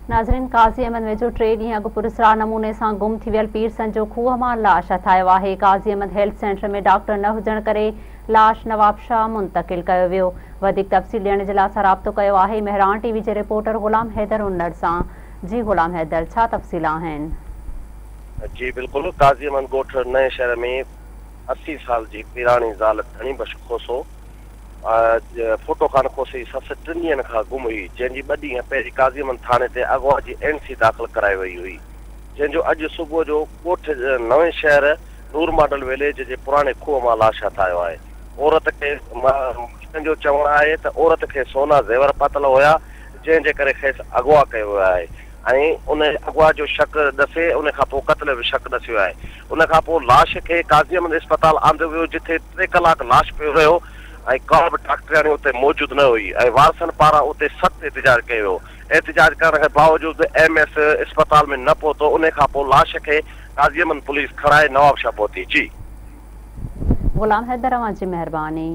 नाज़रीन, काज़ी अहमद वेझो 3 ॾींहं अॻु पुरस्कार नमूने सां गुम थी वियल पीरसन जो खूह मां लाश हथायो आहे। काज़ी अहमद हेल्थ सेंटर में डॉक्टर न हुजण करे लाश नवाबशाह मुंतकिल कयो वियो। वधीक तफ़सील ॾियण जे लाइ असां राब्तो कयो आहे महरान टीवी जे रिपोर्टर गुलाम हैदर उन्नर सां। जी गुलाम हैदर, छा तफ़सील आहिनि? जी बिल्कुलु, काज़ी अहमद ॻोठ नए शहर में 80 साल जी पुराणी ज़ाल धणी बशखोसो फोटो खान खोसी सस 3 ॾींहंनि खां गुम हुई, जंहिंजी 2 ॾींहं पहिरीं काज़ी अहमद थाणे ते अगवा जी NC दाख़िल कराई वई हुई, जंहिंजो अॼु सुबुह जो ॻोठ नवे शहर नूर मॉडल विलेज जे पुराणे खूह मां लाश हथायो आहे। औरत खे जो चवणु आहे त औरत खे सोना ज़ेवर पातल हुया, जंहिंजे करे खेसि अगवा कयो वियो आहे ऐं उन अगवा जो शक ॾसे, उन खां पोइ क़त्ल जो शक ॾसियो आहे। उन खां पोइ लाश खे काज़ी अहमद अस्पताल आंदो वियो, जिथे 3 कलाक लाश पियो रहियो ऐं का बि डॉक्टराणी उते मौजूदु न हुई ऐं वारसनि पारां उते सख़्तु एहतिजाज कयो वियो। एहतिजाज करण खां बावजूदि MS अस्पताल में न पहुतो। उन खां पोइ लाश खे काज़ी अहमद पुलिस खणाए नवाबशाह पहुती। जी गुलाम हैदर, अवां जी महिरबानी।